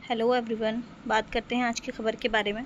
Hello everyone, बात करते हैं आज की खबर के बारे में।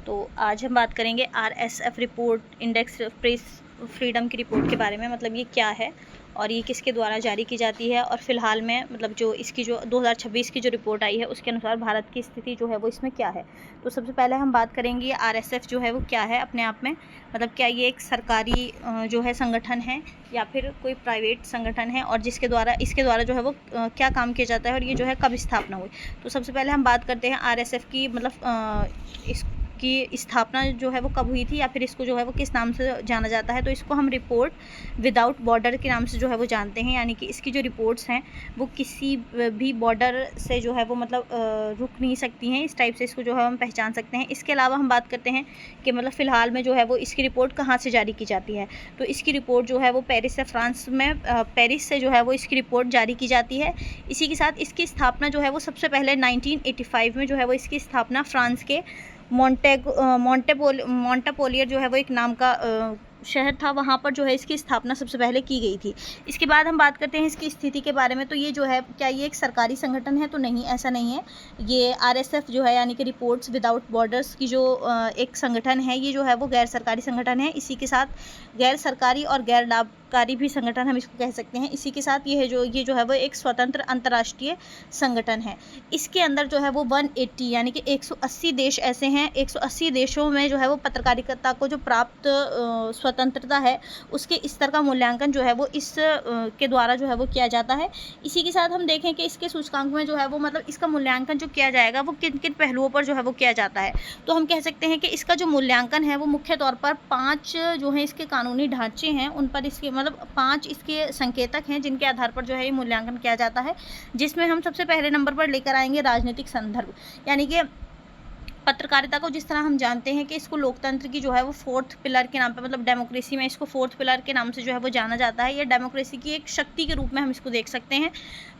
तो आज हम बात करेंगे RSF report, index press freedom की रिपोर्ट के बारे में। मतलब ये क्या है और ये किसके द्वारा जारी की जाती है, और फिलहाल में मतलब जो इसकी जो 2026 की जो रिपोर्ट आई है उसके अनुसार भारत की स्थिति जो है वो इसमें क्या है। तो सबसे पहले हम बात करेंगे आरएसएफ जो है वो क्या है अपने आप में। मतलब क्या ये एक सरकारी जो है संगठन है या फिर कोई प्राइवेट संगठन है, और इसके द्वारा जो है वो क्या काम किया जाता है, और ये जो है कब स्थापना हुई। तो सबसे पहले हम बात करते हैं आरएसएफ की, मतलब इसकी स्थापना जो है वो कब हुई थी, या फिर इसको जो है वो किस नाम से जाना जाता है। तो इसको हम रिपोर्ट विदाउट बॉर्डर के नाम से जो है वो जानते हैं, यानी कि इसकी जो रिपोर्ट्स हैं वो किसी भी बॉर्डर से जो है वो मतलब रुक नहीं सकती हैं। इस टाइप से इसको जो है हम पहचान सकते हैं। इसके अलावा हम बात करते हैं कि मतलब फ़िलहाल में जो है वो इसकी रिपोर्ट कहाँ से जारी की जाती है। तो इसकी रिपोर्ट जो है वो पेरिस से, फ्रांस में पेरिस से जो है वो इसकी रिपोर्ट जारी की जाती है। इसी के साथ इसकी स्थापना जो है वो सबसे पहले 1985 में जो है वो इसकी स्थापना फ्रांस के मोंटेपोलियर जो है वो एक नाम का शहर था, वहाँ पर जो है इसकी स्थापना सबसे पहले की गई थी। इसके बाद हम बात करते हैं इसकी स्थिति के बारे में। तो ये जो है, क्या ये एक सरकारी संगठन है? तो नहीं, ऐसा नहीं है। ये आरएसएफ जो है, यानी कि रिपोर्ट्स विदाउट बॉर्डर्स की जो एक संगठन है, ये जो है वो गैर सरकारी संगठन है। इसी के साथ गैर सरकारी और गैर लाभकारी भी संगठन हम इसको कह सकते हैं। इसी के साथ ये जो है वो एक स्वतंत्र अंतर्राष्ट्रीय संगठन है। इसके अंदर जो है वो 180 यानी कि 180 देश ऐसे हैं। 180 देशों में जो है वो पत्रकारिता को जो प्राप्त स्वतंत्रता है, उसके स्तर का मूल्यांकन जो है वो इस के द्वारा जो है वो किया जाता है। इसी के साथ हम देखें कि इसके सूचकांक में जो है वो मतलब इसका मूल्यांकन जो किया जाएगा वो किन किन पहलुओं पर जो है वो किया जाता है। तो हम कह सकते हैं कि इसका जो मूल्यांकन है वो मुख्य तौर पर 5 जो है इसके कानूनी ढांचे हैं, उन पर इसके मतलब 5 इसके संकेतक हैं जिनके आधार पर जो है ये मूल्यांकन किया जाता है। जिसमें हम सबसे पहले नंबर पर लेकर आएंगे राजनीतिक संदर्भ। यानी कि पत्रकारिता को जिस तरह हम जानते हैं कि इसको लोकतंत्र की जो है वो 4th पिलर के नाम पे, मतलब डेमोक्रेसी में इसको 4th पिलर के नाम से जो है वो जाना जाता है। ये डेमोक्रेसी की एक शक्ति के रूप में हम इसको देख सकते हैं।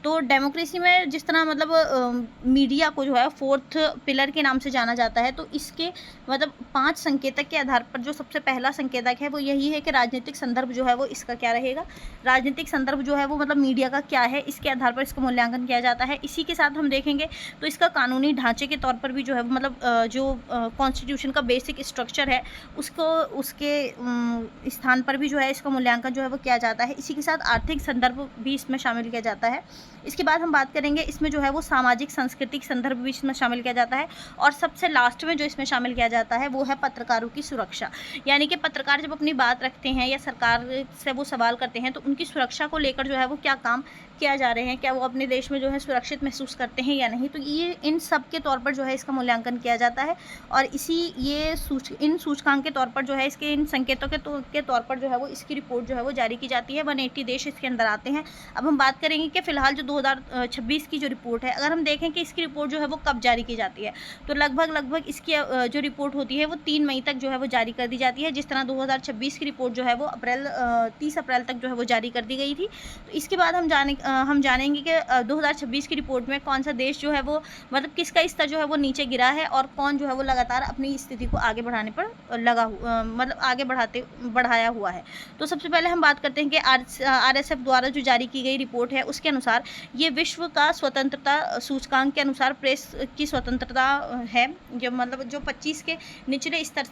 तो डेमोक्रेसी में जिस तरह मतलब मीडिया को जो है 4th पिलर के नाम से जाना जाता है, तो इसके मतलब 5 संकेतक के आधार पर जो सबसे पहला संकेतक है वो यही है कि राजनीतिक संदर्भ जो है वो इसका क्या रहेगा। राजनीतिक संदर्भ जो है वो मतलब मीडिया का क्या है, इसके आधार पर इसका मूल्यांकन किया जाता है। इसी के साथ हम देखेंगे तो इसका कानूनी ढांचे के तौर पर भी जो है मतलब जो कॉन्स्टिट्यूशन का बेसिक स्ट्रक्चर है उसके स्थान पर भी जो है इसका मूल्यांकन जो है वो किया जाता है। इसी के साथ आर्थिक संदर्भ भी इसमें शामिल किया जाता है। इसके बाद हम बात करेंगे इसमें जो है वो सामाजिक सांस्कृतिक संदर्भ भी इसमें शामिल किया जाता है। और सबसे लास्ट में जो इसमें शामिल किया जाता है वो है पत्रकारों की सुरक्षा। यानी कि पत्रकार जब अपनी बात रखते हैं या सरकार से वो सवाल करते हैं तो उनकी सुरक्षा को लेकर जो है वो क्या काम किया जा रहे हैं, क्या वो अपने देश में जो है सुरक्षित महसूस करते हैं या नहीं। तो ये इन सब के तौर पर जो है इसका मूल्यांकन किया जाता है। और इन सूचकांक के तौर पर जो है इसके इन संकेतों के तौर पर जो है वो इसकी रिपोर्ट जो है वो जारी की जाती है। 180 देश इसके अंदर आते हैं। अब हम बात करेंगे कि फिलहाल जो 2026 की जो रिपोर्ट है, अगर हम देखें कि इसकी रिपोर्ट जो है वो कब जारी की जाती है, तो लगभग इसकी जो रिपोर्ट होती है वो 3 मई तक जो है वो जारी कर दी जाती है। जिस तरह 2026 की रिपोर्ट जो है वो 30 अप्रैल तक जो है वो जारी कर दी गई थी। तो इसके बाद हम जानेंगे कि 2026 की रिपोर्ट में कौन सा देश जो है वो मतलब किसका स्तर जो है वो नीचे गिरा है, और कौन जो है वो लगातार अपनी स्थिति को आगे बढ़ाने पर मतलब आगे बढ़ाया हुआ है। तो सबसे पहले हम बात करते हैं कि आरएसएफ द्वारा जो जारी की गई रिपोर्ट है उसके अनुसार ये विश्व का स्वतंत्रता सूचकांक के अनुसार प्रेस की स्वतंत्रता है, जो मतलब जो 25 के निचले स्तर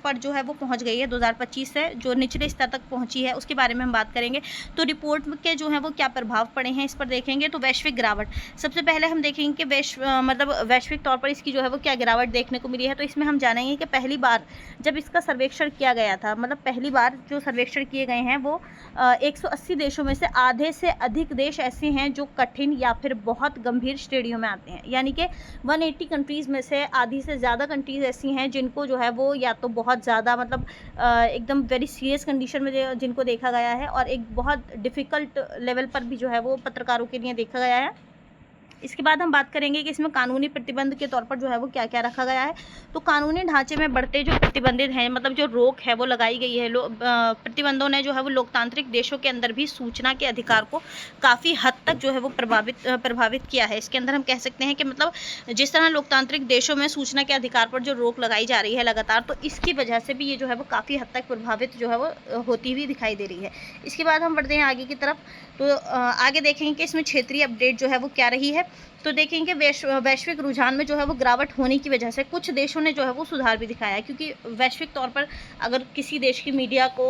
पर जो है वो पहुंच गई है। 2025 से जो निचले स्तर तक पहुंची है उसके बारे में हम बात करेंगे। तो रिपोर्ट के जो है वो क्या प्रभाव पड़े हैं इस पर देखेंगे। तो वैश्विक गिरावट, सबसे पहले हम देखेंगे कि वैश्विक तौर पर इसकी जो है वो क्या गिरावट देखने को मिली है। तो इसमें हम जानेंगे कि पहली बार जब इसका सर्वेक्षण किया गया था, मतलब पहली बार जो सर्वेक्षण किए गए हैं वो 180 देशों में से आधे से अधिक देश ऐसे हैं जो कठिन या फिर बहुत गंभीर श्रेणियों में आते हैं। यानी कि 180 कंट्रीज़ में से आधी से ज़्यादा कंट्रीज़ ऐसी हैं जिनको जो है वो या तो बहुत ज़्यादा मतलब एकदम वेरी सीरियस कंडीशन में जिनको देखा गया है, और एक बहुत डिफ़िकल्ट लेवल पर भी जो है वो पत्रकारों के लिए देखा गया है। इसके बाद हम बात करेंगे कि इसमें कानूनी प्रतिबंध के तौर पर जो है वो क्या क्या रखा गया है। तो कानूनी ढांचे में बढ़ते जो प्रतिबंधित हैं, मतलब जो रोक है वो लगाई गई है। प्रतिबंधों ने जो है वो लोकतांत्रिक देशों के अंदर भी सूचना के अधिकार को काफ़ी हद तक जो है वो प्रभावित किया है। इसके अंदर हम कह सकते हैं कि मतलब जिस तरह लोकतांत्रिक देशों में सूचना के अधिकार पर जो रोक लगाई जा रही है लगातार, तो इसकी वजह से भी ये जो है वो काफ़ी हद तक प्रभावित जो है वो होती हुई दिखाई दे रही है। इसके बाद हम बढ़ते हैं आगे की तरफ। तो आगे देखेंगे कि इसमें क्षेत्रीय अपडेट जो है वो क्या रही है। तो देखेंगे वैश्विक रुझान में जो है वो गिरावट होने की वजह से कुछ देशों ने जो है वो सुधार भी दिखाया है, क्योंकि वैश्विक तौर पर अगर किसी देश की मीडिया को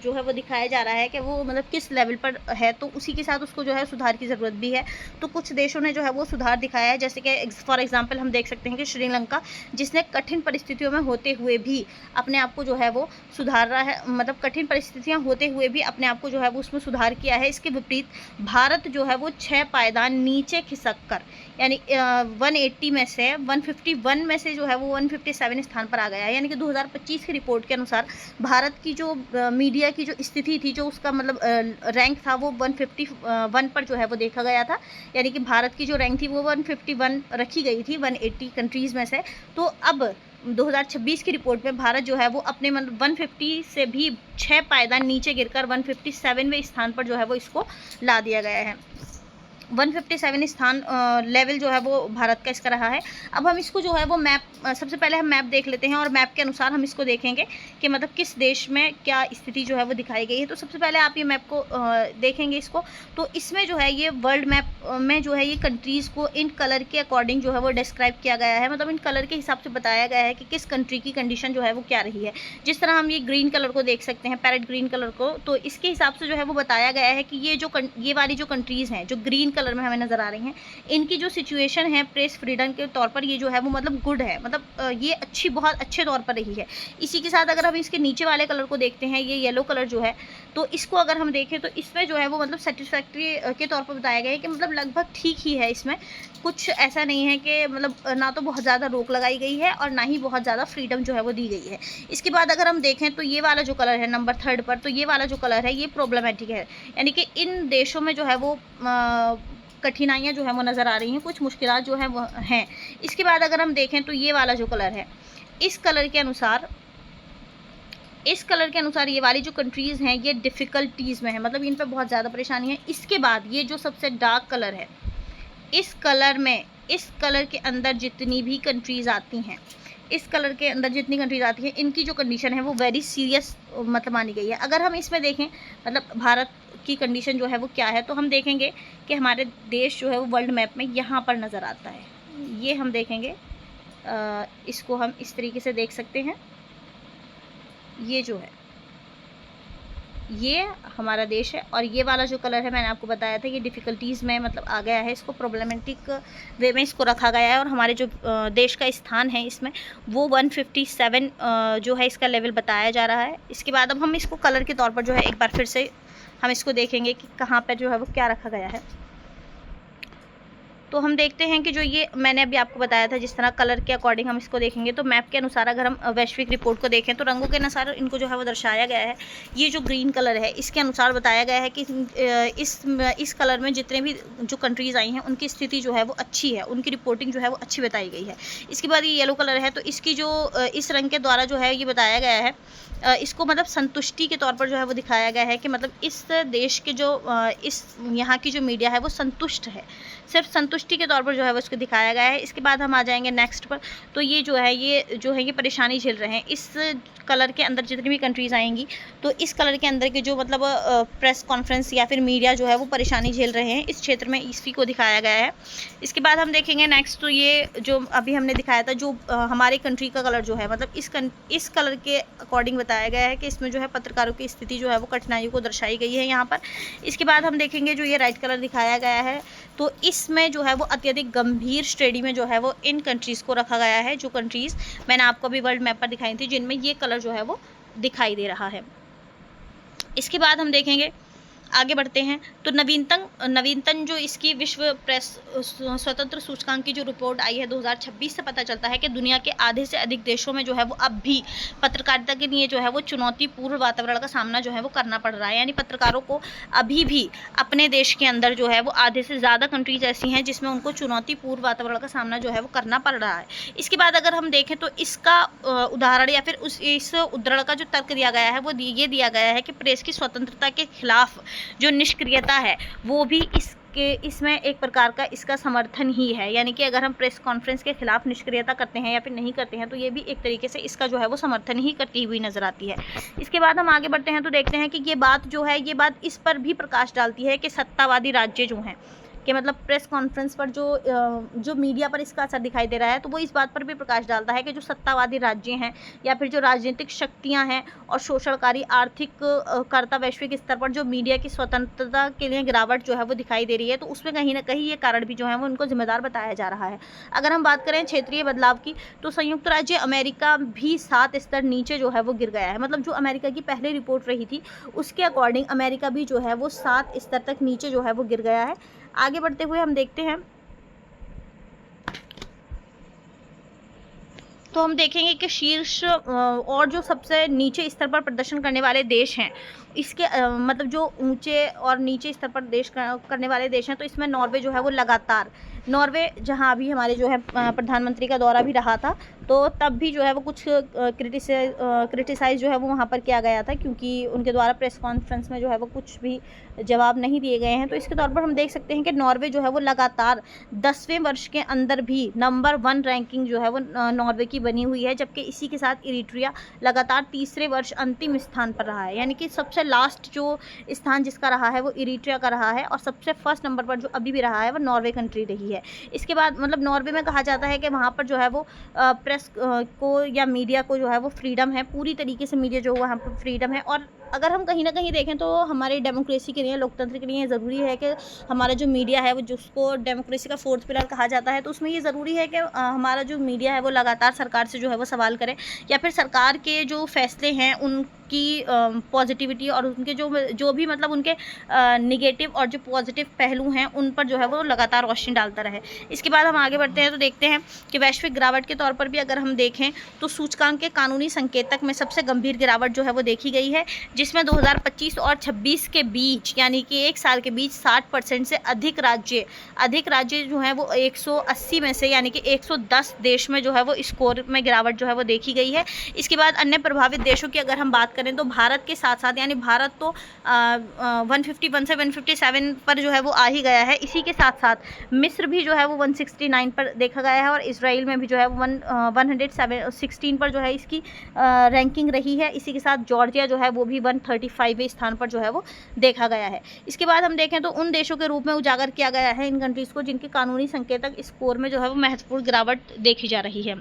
जो है वो दिखाया जा रहा है कि वो मतलब किस लेवल पर है, तो उसी के साथ उसको जो है सुधार की ज़रूरत भी है। तो कुछ देशों ने जो है वो सुधार दिखाया है, जैसे कि फॉर एग्जांपल हम देख सकते हैं कि श्रीलंका, जिसने कठिन परिस्थितियों में होते हुए भी अपने आप को जो है वो सुधार रहा है, मतलब कठिन परिस्थितियाँ होते हुए भी अपने आप को जो है वो उसमें सुधार किया है। इसके विपरीत भारत जो है वो 6 पायदान नीचे खिसक कर, यानी 180 में से 151 में से जो है वो 157 स्थान पर आ गया है। यानी कि 2025 की रिपोर्ट के अनुसार भारत की जो मीडिया की जो स्थिति थी, जो उसका मतलब रैंक था, वो 151 पर जो है वो देखा गया था। यानी कि भारत की जो रैंक थी वो 151 रखी गई थी 180 कंट्रीज़ में से। तो अब 2026 की रिपोर्ट में भारत जो है वो अपने मतलब 150 से भी 6 पायदान नीचे गिरकर 157वें स्थान पर जो है वो इसको ला दिया गया है। 157 स्थान लेवल जो है वो भारत का इसका रहा है। अब हम इसको जो है वो मैप, सबसे पहले हम मैप देख लेते हैं और मैप के अनुसार हम इसको देखेंगे कि मतलब किस देश में क्या स्थिति जो है वो दिखाई गई है। तो सबसे पहले आप ये मैप को देखेंगे इसको, तो इसमें जो है ये वर्ल्ड मैप में जो है ये कंट्रीज़ को इन कलर के अकॉर्डिंग जो है वो डिस्क्राइब किया गया है, मतलब इन कलर के हिसाब से बताया गया है कि किस कंट्री की कंडीशन जो है वो क्या रही है। जिस तरह हम ये ग्रीन कलर को देख सकते हैं, पैरेट ग्रीन कलर को, तो इसके हिसाब से जो है वो बताया गया है कि ये वाली जो कंट्रीज़ हैं जो ग्रीन कलर में हमें नज़र आ रही हैं, इनकी जो सिचुएशन है प्रेस फ्रीडम के तौर पर, ये जो है वो मतलब गुड है, मतलब ये बहुत अच्छे तौर पर रही है। इसी के साथ अगर हम इसके नीचे वाले कलर को देखते हैं, ये येलो कलर जो है, तो इसको अगर हम देखें तो इसमें जो है वो मतलब सेटिस्फैक्ट्री के तौर पर बताया गया है कि मतलब लगभग ठीक ही है। इसमें कुछ ऐसा नहीं है कि मतलब ना तो बहुत ज़्यादा रोक लगाई गई है और ना ही बहुत ज़्यादा फ्रीडम जो है वो दी गई है। इसके बाद अगर हम देखें तो ये वाला जो कलर है नंबर 3 पर, तो ये वाला जो कलर है ये प्रॉब्लमेटिक है, यानी कि इन देशों में जो है वो कठिनाइयाँ जो है वो नज़र आ रही हैं, कुछ मुश्किलात जो हैं वो हैं। इसके बाद अगर हम देखें तो ये वाला जो कलर है, इस कलर के अनुसार ये वाली जो कंट्रीज़ हैं ये डिफ़िकल्टीज़ में है, मतलब इन पर बहुत ज़्यादा परेशानी है। इसके बाद ये जो सबसे डार्क कलर है, इस कलर के अंदर जितनी भी कंट्रीज़ आती हैं, इनकी जो कंडीशन है वो वेरी सीरियस मतलब मानी गई है। अगर हम इसमें देखें मतलब भारत की कंडीशन जो है वो क्या है, तो हम देखेंगे कि हमारे देश जो है वो वर्ल्ड मैप में यहाँ पर नज़र आता है। ये हम देखेंगे, इसको हम इस तरीके से देख सकते हैं। ये जो है ये हमारा देश है और ये वाला जो कलर है मैंने आपको बताया था ये डिफ़िकल्टीज़ में मतलब आ गया है, इसको प्रॉब्लमेटिक वे में इसको रखा गया है और हमारे जो देश का स्थान है इसमें वो 157 जो है इसका लेवल बताया जा रहा है। इसके बाद अब हम इसको कलर के तौर पर जो है एक बार फिर से हम इसको देखेंगे कि कहाँ पर जो है वो क्या रखा गया है। तो हम देखते हैं कि जो ये मैंने अभी आपको बताया था, जिस तरह कलर के अकॉर्डिंग हम इसको देखेंगे, तो मैप के अनुसार अगर हम वैश्विक रिपोर्ट को देखें तो रंगों के अनुसार इनको जो है वो दर्शाया गया है। ये जो ग्रीन कलर है इसके अनुसार बताया गया है कि इस कलर में जितने भी जो कंट्रीज़ आई हैं उनकी स्थिति जो है वो अच्छी है, उनकी रिपोर्टिंग जो है वो अच्छी बताई गई है। इसके बाद ये येलो कलर है, तो इसकी जो इस रंग के द्वारा जो है ये बताया गया है, इसको मतलब संतुष्टि के तौर पर जो है वो दिखाया गया है कि मतलब इस देश के जो इस यहाँ की जो मीडिया है वो संतुष्ट है, सिर्फ संतुष्टि के तौर पर जो है वो इसको दिखाया गया है। इसके बाद हम आ जाएंगे नेक्स्ट पर, तो ये जो है ये परेशानी झेल रहे हैं। इस कलर के अंदर जितनी भी कंट्रीज़ आएंगी तो इस कलर के अंदर के जो मतलब प्रेस कॉन्फ्रेंस या फिर मीडिया जो है वो परेशानी झेल रहे हैं इस क्षेत्र में, इसी को दिखाया गया है। इसके बाद हम देखेंगे नेक्स्ट, तो ये जो अभी हमने दिखाया था जो हमारे कंट्री का कलर जो है मतलब इस कलर के अकॉर्डिंग बताया गया है कि इसमें जो है पत्रकारों की स्थिति जो है वो कठिनाइयों को दर्शाई गई है यहाँ पर। इसके बाद हम देखेंगे जो ये रेड कलर दिखाया गया है, तो इसमें जो है वो अत्यधिक गंभीर श्रेणी में जो है वो इन कंट्रीज़ को रखा गया है, जो कंट्रीज़ मैंने आपको अभी वर्ल्ड मैप पर दिखाई थी जिनमें ये कलर जो है वो दिखाई दे रहा है। इसके बाद हम देखेंगे, आगे बढ़ते हैं, तो नवीनतम जो इसकी विश्व प्रेस स्वतंत्र सूचकांक की जो रिपोर्ट आई है 2026 से पता चलता है कि दुनिया के आधे से अधिक देशों में जो है वो अब भी पत्रकारिता के लिए जो है वो चुनौतीपूर्ण वातावरण का सामना जो है वो करना पड़ रहा है। यानी पत्रकारों को अभी भी अपने देश के अंदर जो है वो आधे से ज़्यादा कंट्रीज ऐसी हैं जिसमें उनको चुनौतीपूर्ण वातावरण का सामना जो है वो करना पड़ रहा है। इसके बाद अगर हम देखें तो इसका उदाहरण या फिर इस उद्धरण का जो तर्क दिया गया है वो ये दिया गया है कि प्रेस की स्वतंत्रता के खिलाफ जो निष्क्रियता है वो भी इसमें एक प्रकार का इसका समर्थन ही है। यानी कि अगर हम प्रेस कॉन्फ्रेंस के खिलाफ निष्क्रियता करते हैं या फिर नहीं करते हैं तो ये भी एक तरीके से इसका जो है वो समर्थन ही करती हुई नज़र आती है। इसके बाद हम आगे बढ़ते हैं तो देखते हैं कि ये बात जो है ये बात इस पर भी प्रकाश डालती है कि सत्तावादी राज्य जो हैं कि मतलब प्रेस कॉन्फ्रेंस पर जो मीडिया पर इसका असर दिखाई दे रहा है, तो वो इस बात पर भी प्रकाश डालता है कि जो सत्तावादी राज्य हैं या फिर जो राजनीतिक शक्तियाँ हैं और शोषणकारी आर्थिक कर्ता वैश्विक स्तर पर जो मीडिया की स्वतंत्रता के लिए गिरावट जो है वो दिखाई दे रही है, तो उसमें कहीं ना कहीं ये कारण भी जो है वो उनको जिम्मेदार बताया जा रहा है। अगर हम बात करें क्षेत्रीय बदलाव की, तो संयुक्त राज्य अमेरिका भी 7 स्तर नीचे जो है वो गिर गया है। मतलब जो अमेरिका की पहले रिपोर्ट रही थी उसके अकॉर्डिंग अमेरिका भी जो है वो 7 स्तर तक नीचे जो है वो गिर गया है। आगे बढ़ते हुए हम देखते हैं, तो हम देखेंगे कि शीर्ष और जो सबसे नीचे स्तर पर प्रदर्शन करने वाले देश हैं, इसके मतलब जो ऊंचे और नीचे स्तर पर करने वाले देश हैं, तो इसमें नॉर्वे जो है वो लगातार, नॉर्वे जहां अभी हमारे जो है प्रधानमंत्री का दौरा भी रहा था, तो तब भी जो है वो कुछ क्रिटिसाइज जो है वो वहाँ पर किया गया था, क्योंकि उनके द्वारा प्रेस कॉन्फ्रेंस में जो है वो कुछ भी जवाब नहीं दिए गए हैं। तो इसके तौर पर हम देख सकते हैं कि नॉर्वे जो है वो लगातार 10वें वर्ष के अंदर भी नंबर 1 रैंकिंग जो है वो नॉर्वे की बनी हुई है, जबकि इसी के साथ इरिट्रिया लगातार तीसरे वर्ष अंतिम स्थान पर रहा है। यानी कि सबसे लास्ट जो स्थान जिसका रहा है वो इरिट्रिया का रहा है, और सबसे फर्स्ट नंबर पर जो अभी भी रहा है वो नॉर्वे कंट्री रही है। इसके बाद मतलब नॉर्वे में कहा जाता है कि वहाँ पर जो है वो प्रेस को या मीडिया को जो है वो फ्रीडम है, पूरी तरीके से मीडिया जो वहाँ पर फ्रीडम है। और अगर हम कहीं ना कहीं देखें तो हमारे डेमोक्रेसी के लिए, लोकतंत्र के लिए ज़रूरी है कि हमारा जो मीडिया है वो, जिसको डेमोक्रेसी का 4th पिलर कहा जाता है, तो उसमें ये ज़रूरी है कि हमारा जो मीडिया है वो लगातार सरकार से जो है वो सवाल करे, या फिर सरकार के जो फैसले हैं उनकी पॉजिटिविटी और उनके जो भी मतलब उनके निगेटिव और जो पॉजिटिव पहलू हैं उन पर जो है वो लगातार रोशनी डालता रहे। इसके बाद हम आगे बढ़ते हैं, तो देखते हैं कि वैश्विक गिरावट के तौर पर भी अगर हम देखें तो सूचकांक के कानूनी संकेतक में सबसे गंभीर गिरावट जो है वो देखी गई है, जिसमें 2025 और 26 के बीच, यानी कि 1 साल के बीच 60% से अधिक राज्य जो है वो 180 में से, यानी कि 110 देश में जो है वो स्कोर में गिरावट जो है वो देखी गई है। इसके बाद अन्य प्रभावित देशों की अगर हम बात करें तो भारत के साथ साथ, यानी भारत तो 151 से 157 पर जो है वो आ ही गया है। इसी के साथ साथ मिस्र भी जो है वो 169 पर देखा गया है, और इसराइल में भी जो है 116 पर जो है इसकी रैंकिंग रही है। इसी के साथ जॉर्जिया जो है वो भी 135वें स्थान पर जो है वो देखा गया है। इसके बाद हम देखें तो उन देशों के रूप में उजागर किया गया है इन कंट्रीज़ को जिनके कानूनी संकेतक स्कोर में जो है वो महत्वपूर्ण गिरावट देखी जा रही है।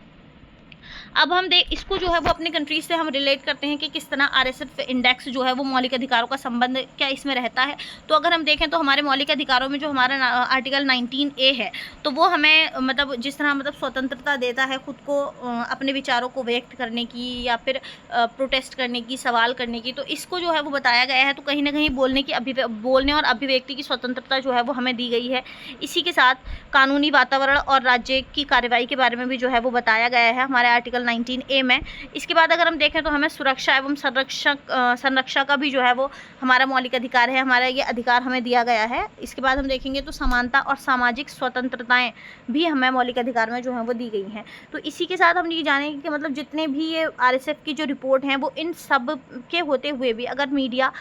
अब हम इसको जो है वो अपनी कंट्रीज से हम रिलेट करते हैं कि किस तरह RSF इंडेक्स जो है वो मौलिक अधिकारों का संबंध क्या इसमें रहता है। तो अगर हम देखें तो हमारे मौलिक अधिकारों में जो हमारा आर्टिकल 19A है, तो वो हमें मतलब जिस तरह मतलब स्वतंत्रता देता है खुद को अपने विचारों को व्यक्त करने की या फिर प्रोटेस्ट करने की, सवाल करने की, तो इसको जो है वो बताया गया है। तो कहीं ना कहीं बोलने और अभिव्यक्ति की स्वतंत्रता जो है वो हमें दी गई है। इसी के साथ कानूनी वातावरण और राज्य की कार्रवाई के बारे में भी जो है वो बताया गया है हमारे आर्टिकल 19A में। इसके बाद अगर हम देखें तो हमें सुरक्षा एवं संरक्षा का भी जो है वो हमारा मौलिक अधिकार है, हमारा ये अधिकार हमें दिया गया है। इसके बाद हम देखेंगे तो समानता और सामाजिक स्वतंत्रताएं भी हमें मौलिक अधिकार में जो है वो दी गई हैं। तो इसी के साथ हम ये जानेंगे कि मतलब जितने भी ये RSF की जो रिपोर्ट हैं वो इन सब के होते हुए भी अगर मीडिया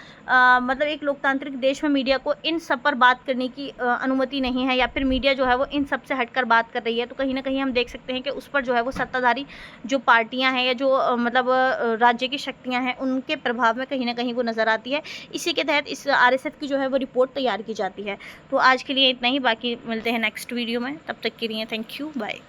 मतलब एक लोकतांत्रिक देश में मीडिया को इन सब पर बात करने की अनुमति नहीं है, या फिर मीडिया जो है वो इन सब से हटकर बात कर रही है, तो कहीं ना कहीं हम देख सकते हैं कि उस पर जो है वो सत्ताधारी जो पार्टियां हैं या जो मतलब राज्य की शक्तियां हैं उनके प्रभाव में कहीं ना कहीं वो नज़र आती है। इसी के तहत इस RSF की जो है वो रिपोर्ट तैयार की जाती है। तो आज के लिए इतना ही, बाकी मिलते हैं नेक्स्ट वीडियो में, तब तक के लिए थैंक यू, बाय।